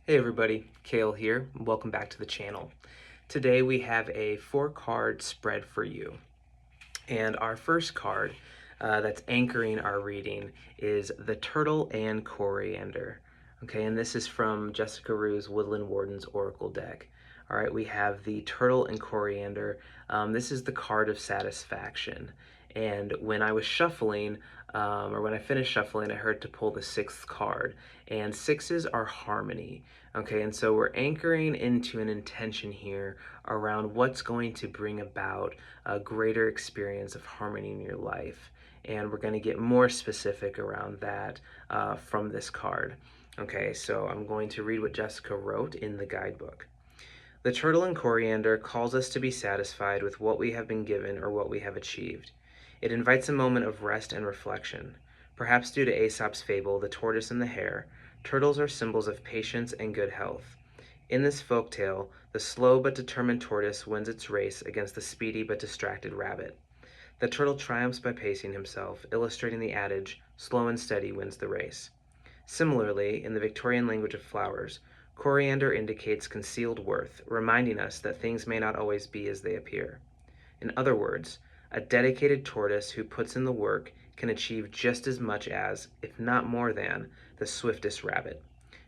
Hey everybody, Kale here. Welcome back to the channel. Today we have a 4-card spread for you. And our first card that's anchoring our reading is the Turtle and Coriander. Okay, and this is from Jessica Roux's Woodland Wardens Oracle deck. All right, we have the Turtle and Coriander. This is the card of satisfaction. And when I was shuffling, or when I finished shuffling, I heard to pull the 6th card. And 6s are harmony. Okay, and so we're anchoring into an intention here around what's going to bring about a greater experience of harmony in your life. And we're going to get more specific around that from this card. Okay, so I'm going to read what Jessica wrote in the guidebook. The turtle and coriander calls us to be satisfied with what we have been given or what we have achieved. It invites a moment of rest and reflection. Perhaps due to Aesop's fable, The Tortoise and the Hare, turtles are symbols of patience and good health. In this folktale, the slow but determined tortoise wins its race against the speedy but distracted rabbit. The turtle triumphs by pacing himself, illustrating the adage, slow and steady wins the race. Similarly, in the Victorian language of flowers, coriander indicates concealed worth, reminding us that things may not always be as they appear. In other words, a dedicated tortoise who puts in the work can achieve just as much as, if not more than, the swiftest rabbit.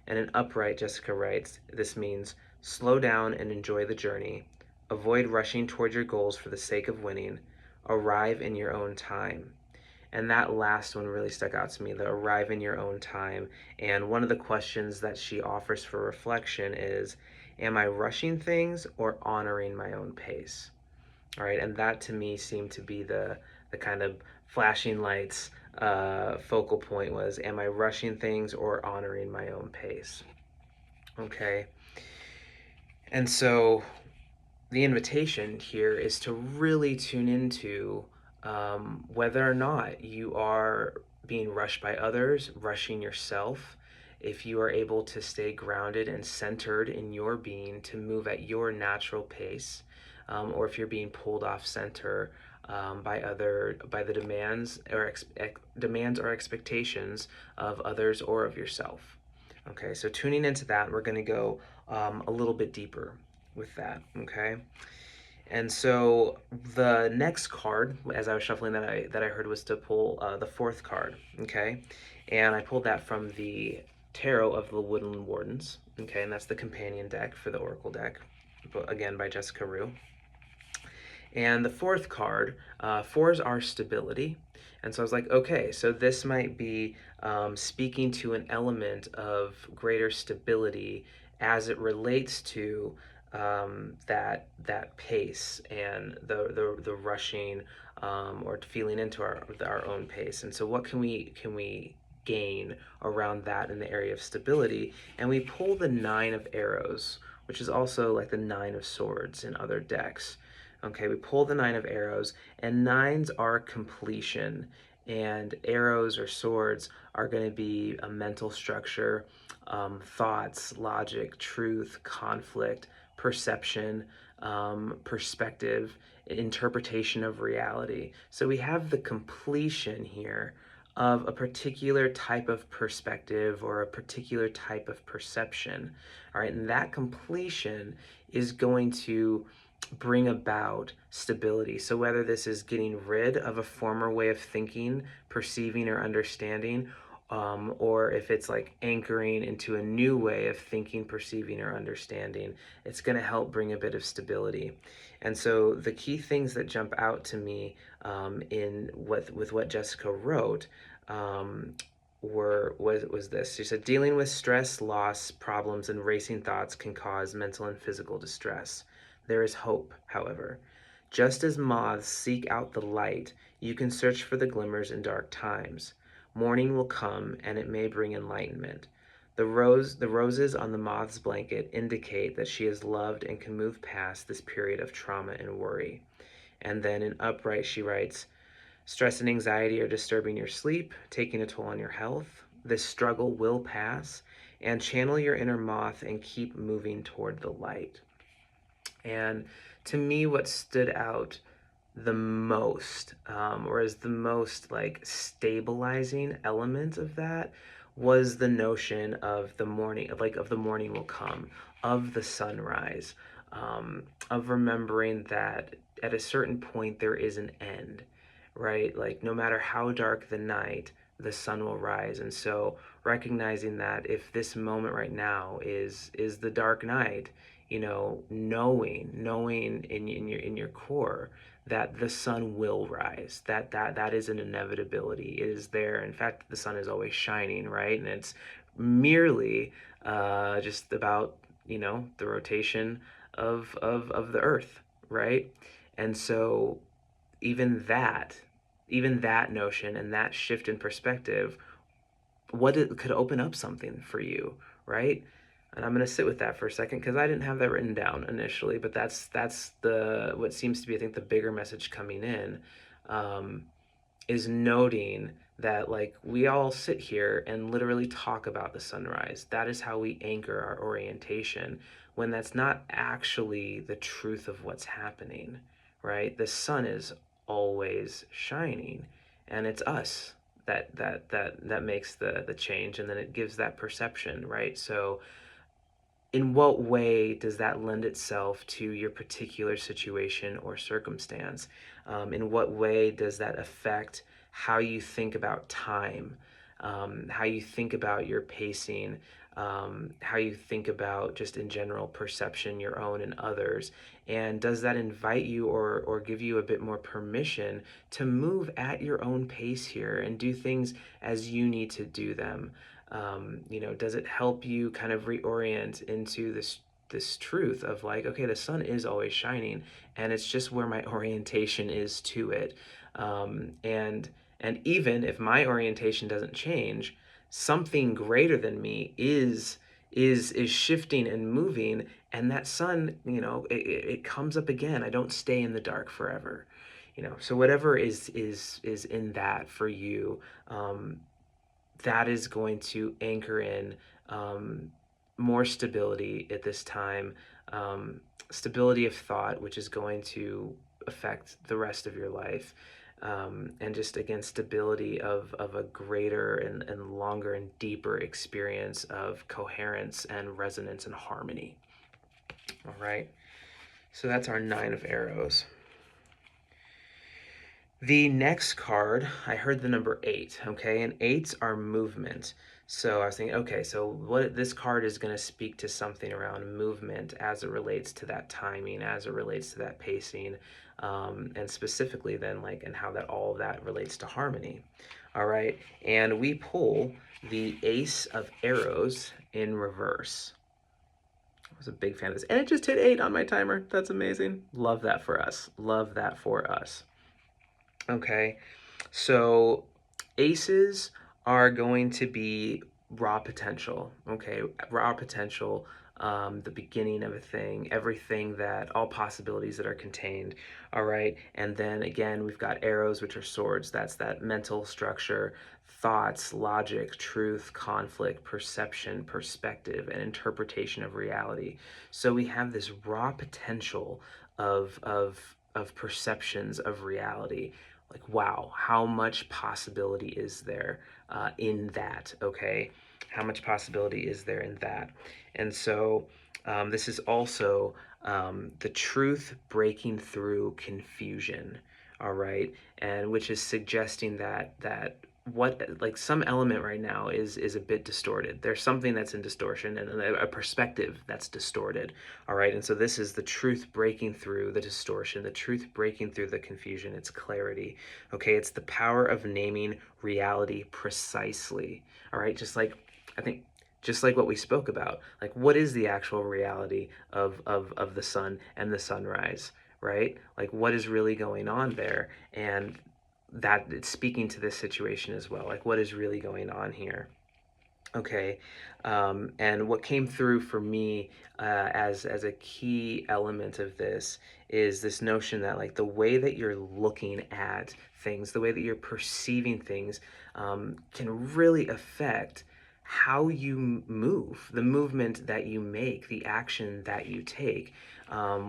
And in upright, Jessica writes, this means slow down and enjoy the journey, avoid rushing toward your goals for the sake of winning, arrive in your own time. And that last one really stuck out to me, the arrive in your own time. And one of the questions that she offers for reflection is, am I rushing things or honoring my own pace? All right, and that to me seemed to be the kind of flashing lights focal point was, am I rushing things or honoring my own pace? Okay, and so the invitation here is to really tune into whether or not you are being rushed by others, rushing yourself, if you are able to stay grounded and centered in your being to move at your natural pace, or if you're being pulled off center by the demands or expectations of others or of yourself. Okay, so tuning into that, we're going to go a little bit deeper with that. Okay. And so the next card, as I was shuffling, that I heard was to pull the 4th card, okay? And I pulled that from the Tarot of the Woodland Wardens, okay? And that's the companion deck for the Oracle deck, again by Jessica Roux. And the 4th card, 4s are stability. And so I was like, okay, so this might be speaking to an element of greater stability as it relates to that pace and the rushing or feeling into our own pace. And so what can we gain around that in the area of stability? And we pull the 9 of arrows, which is also like the 9 of swords in other decks. Okay, we pull the 9 of arrows, and 9s are completion, and arrows or swords are going to be a mental structure, thoughts, logic, truth, conflict, perception, perspective, interpretation of reality. So we have the completion here of a particular type of perspective or a particular type of perception. All right, and that completion is going to bring about stability. So whether this is getting rid of a former way of thinking, perceiving, or understanding, or if it's like anchoring into a new way of thinking, perceiving, or understanding, it's going to help bring a bit of stability. And so the key things that jump out to me with what Jessica wrote was this. She said, dealing with stress, loss, problems, and racing thoughts can cause mental and physical distress. There is hope, however. Just as moths seek out the light, you can search for the glimmers in dark times. Morning will come, and it may bring enlightenment. The roses on the moth's blanket indicate that she is loved and can move past this period of trauma and worry. And then in upright, she writes, stress and anxiety are disturbing your sleep, taking a toll on your health. This struggle will pass, and channel your inner moth and keep moving toward the light. And to me, what stood out the most, or as the most like stabilizing element of that, was the notion of the morning, of the morning will come, of the sunrise, of remembering that at a certain point there is an end, right? Like no matter how dark the night, the sun will rise. And so recognizing that if this moment right now is the dark night, knowing in your core that the sun will rise, that is an inevitability. It is there. In fact, the sun is always shining, right? And it's merely just about the rotation of the earth, right? And so even that even that notion and that shift in perspective, what it could open up something for you, right? And I'm going to sit with that for a second because I didn't have that written down initially, but that's the what seems to be, I think, the bigger message coming in, um, is noting that like we all sit here and literally talk about the sunrise. That is how we anchor our orientation when that's not actually the truth of what's happening, right? The sun is always shining, and it's us that makes the change, and then it gives that perception, right? So in what way does that lend itself to your particular situation or circumstance? In what way does that affect how you think about time, how you think about your pacing, how you think about just in general perception, your own and others? And does that invite you or give you a bit more permission to move at your own pace here and do things as you need to do them? Does it help you kind of reorient into this truth of like, okay, the sun is always shining, and it's just where my orientation is to it. And even if my orientation doesn't change, something greater than me is shifting and moving, and that sun, it comes up again. I don't stay in the dark forever. So whatever is in that for you, that is going to anchor in more stability at this time, stability of thought, which is going to affect the rest of your life. And just again, stability of a greater and longer and deeper experience of coherence and resonance and harmony. All right. So that's our 9 of arrows. The next card, I heard the number 8, okay? And 8s are movement. So I was thinking, okay, so what this card is going to speak to something around movement as it relates to that timing, as it relates to that pacing, and specifically then like and how that all of that relates to harmony. All right, and we pull the Ace of Arrows in reverse. I was a big fan of this, and it just hit 8 on my timer. That's amazing. Love that for us. Love that for us. Okay, so aces are going to be raw potential, okay? Raw potential, the beginning of a thing, everything that, all possibilities that are contained, all right? And then again, we've got arrows, which are swords. That's that mental structure, thoughts, logic, truth, conflict, perception, perspective, and interpretation of reality. So we have this raw potential of perceptions of reality. Like, wow, how much possibility is there in that, okay? How much possibility is there in that? And so this is also the truth breaking through confusion, all right? And which is suggesting that what like some element right now is a bit distorted. There's something that's in distortion and a perspective that's distorted, all right? And so this is the truth breaking through the distortion, the truth breaking through the confusion. It's clarity, okay? It's the power of naming reality precisely, all right? Just like what we spoke about, like what is the actual reality of the sun and the sunrise, right? Like what is really going on there? And that it's speaking to this situation as well, like what is really going on here. Okay, and what came through for me as a key element of this is this notion that like the way that you're looking at things, the way that you're perceiving things, can really affect how you move, the movement that you make, the action that you take,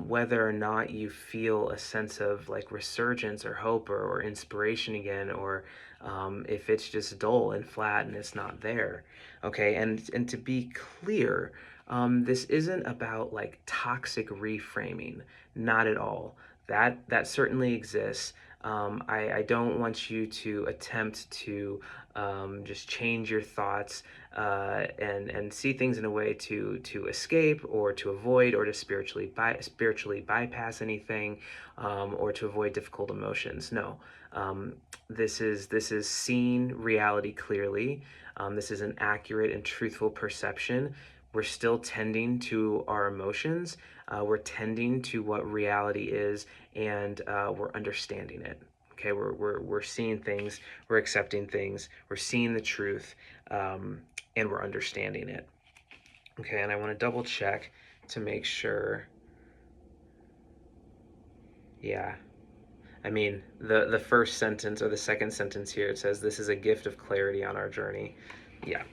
whether or not you feel a sense of like resurgence or hope or inspiration again, or if it's just dull and flat and it's not there. Okay, and to be clear, this isn't about like toxic reframing, not at all. That certainly exists. I don't want you to attempt to just change your thoughts and see things in a way to escape or to avoid or to spiritually bypass anything, or to avoid difficult emotions. No, this is seeing reality clearly. This is an accurate and truthful perception. We're still tending to our emotions. We're tending to what reality is, and we're understanding it. Okay, we're seeing things, we're accepting things, we're seeing the truth, and we're understanding it. Okay, and I want to double check to make sure. Yeah, I mean, the first sentence or the second sentence here, it says, "This is a gift of clarity on our journey." Yeah.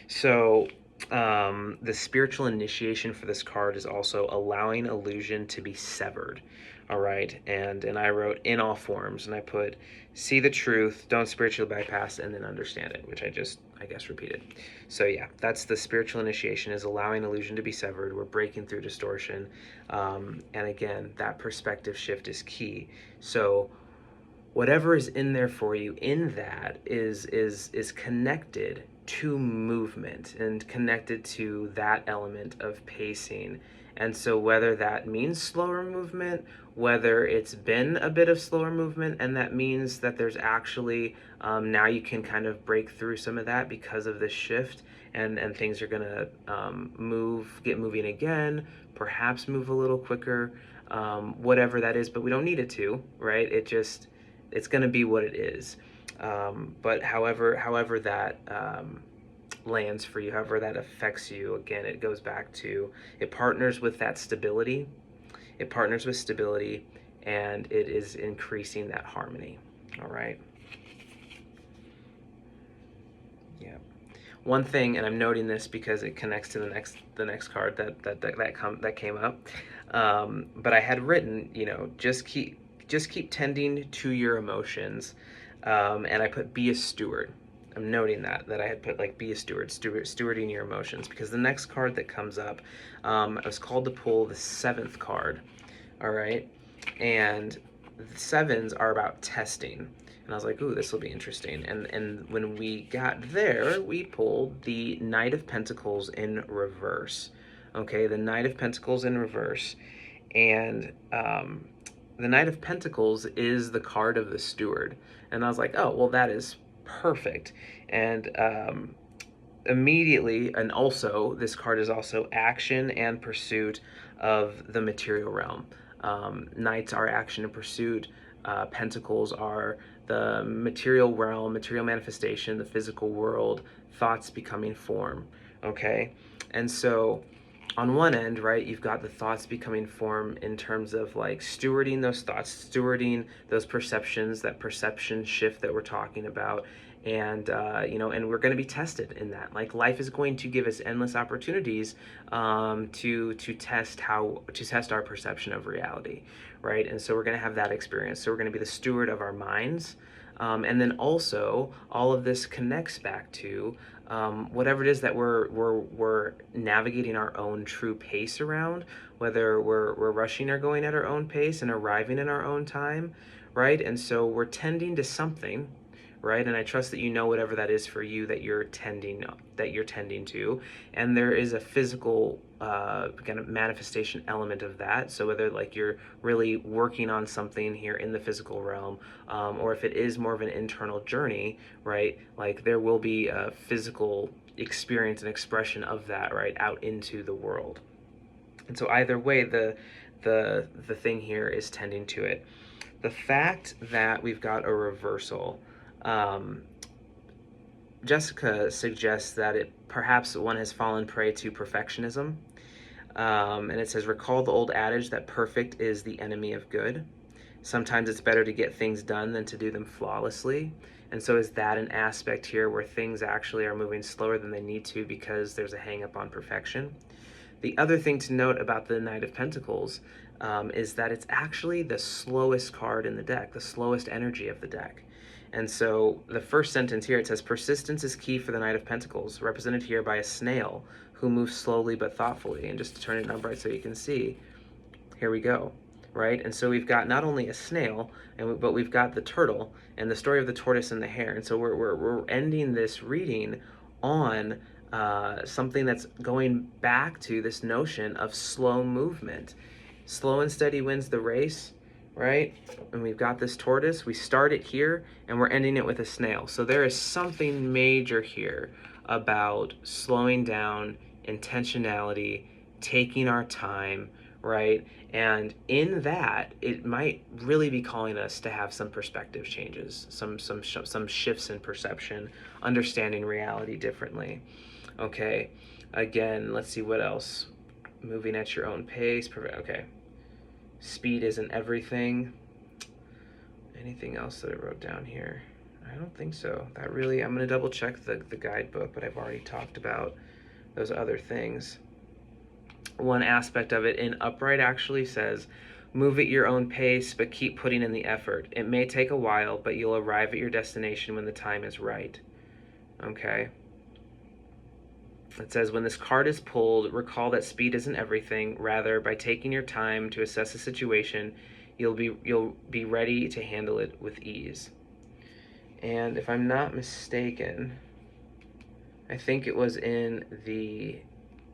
So the spiritual initiation for this card is also allowing illusion to be severed. All right. And I wrote in all forms, and I put see the truth, don't spiritually bypass, and then understand it, which I guess repeated. So yeah, that's the spiritual initiation, is allowing illusion to be severed. We're breaking through distortion. And again, that perspective shift is key. So whatever is in there for you in that is connected to movement and connected to that element of pacing. And so whether that means slower movement, whether it's been a bit of slower movement, and that means that there's actually now you can kind of break through some of that because of this shift, and things are going to get moving again, perhaps move a little quicker, whatever that is, but we don't need it to, right? It's going to be what it is. But however that lands for you, however that affects you, again, it goes back to, it partners with that stability. It partners with stability, and it is increasing that harmony. All right. Yeah. One thing, and I'm noting this because it connects to the next card that came up. But I had written, just keep tending to your emotions, and I put be a steward. I'm noting that I had put like be a stewarding your emotions, because the next card that comes up, I was called to pull the seventh card. All right, and the sevens are about testing. And I was like, ooh, this will be interesting. And when we got there, we pulled the Knight of Pentacles in reverse. Okay, the Knight of Pentacles in reverse. And the Knight of Pentacles is the card of the steward. And I was like, oh, well, that is perfect. And immediately, and also, this card is also action and pursuit of the material realm. Knights are action and pursuit. Pentacles are the material realm, material manifestation, the physical world, thoughts becoming form. Okay, and so on one end, right, you've got the thoughts becoming form in terms of like stewarding those thoughts, stewarding those perceptions, that perception shift that we're talking about. And and we're going to be tested in that. Like, life is going to give us endless opportunities to test our perception of reality, right? And so we're going to have that experience. So we're going to be the steward of our minds, and then also all of this connects back to whatever it is that we're navigating our own true pace around, whether we're rushing or going at our own pace and arriving in our own time, right? And so we're tending to something, right? And I trust that you know whatever that is for you that you're tending to, and there is a physical kind of manifestation element of that. So whether like you're really working on something here in the physical realm, or if it is more of an internal journey, right? Like there will be a physical experience and expression of that, right, out into the world. And so either way, the thing here is tending to it. The fact that we've got a reversal, Jessica suggests that perhaps one has fallen prey to perfectionism. And it says, recall the old adage that perfect is the enemy of good. Sometimes it's better to get things done than to do them flawlessly. And so is that an aspect here where things actually are moving slower than they need to because there's a hang up on perfection? The other thing to note about the Knight of Pentacles is that it's actually the slowest card in the deck, the slowest energy of the deck. And so the first sentence here, it says, persistence is key for the Knight of Pentacles, represented here by a snail who moves slowly but thoughtfully. And just to turn it on bright so you can see, here we go, right? And so we've got not only a snail, but we've got the turtle and the story of the tortoise and the hare. And so we're ending this reading on something that's going back to this notion of slow movement. Slow and steady wins the race, right? And we've got this tortoise. We start it here, and we're ending it with a snail. So there is something major here about slowing down, intentionality, taking our time, right? And in that, it might really be calling us to have some perspective changes, some shifts in perception, understanding reality differently. Okay, again, let's see what else. Moving at your own pace. Okay, speed isn't everything. Anything else that I wrote down here? I don't think so. That really, I'm going to double check the guidebook, but I've already talked about those other things. One aspect of it in upright actually says, move at your own pace, but keep putting in the effort. It may take a while, but you'll arrive at your destination when the time is right. Okay. It says, when this card is pulled, recall that speed isn't everything. Rather, by taking your time to assess the situation, you'll be ready to handle it with ease. And if I'm not mistaken, I think it was in the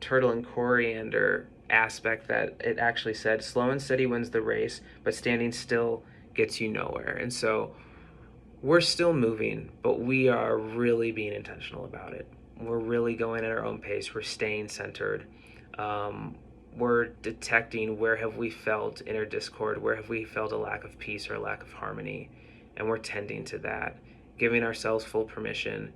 turtle and coriander aspect that it actually said, slow and steady wins the race, but standing still gets you nowhere. And so we're still moving, but we are really being intentional about it. We're really going at our own pace. We're staying centered. We're detecting where have we felt inner discord, where have we felt a lack of peace or a lack of harmony, and we're tending to that, giving ourselves full permission,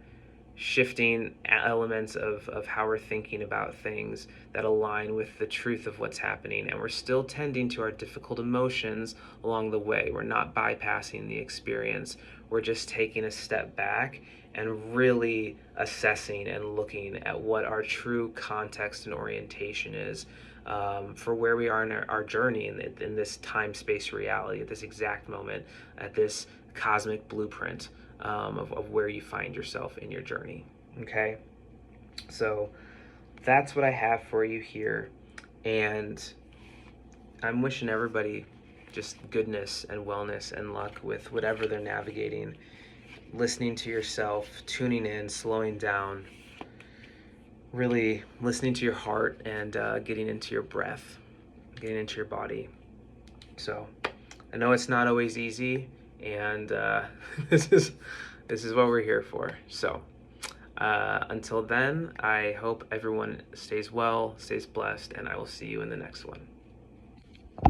shifting elements of how we're thinking about things that align with the truth of what's happening. And we're still tending to our difficult emotions along the way. We're not bypassing the experience. We're just taking a step back and really assessing and looking at what our true context and orientation is for where we are in our journey in this time-space reality, at this exact moment, at this cosmic blueprint of where you find yourself in your journey. Okay, so that's what I have for you here, and I'm wishing everybody just goodness and wellness and luck with whatever they're navigating, listening to yourself, tuning in, slowing down, really listening to your heart, and getting into your breath, getting into your body. So I know it's not always easy, and this is what we're here for. So until then, I hope everyone stays well, stays blessed, and I will see you in the next one.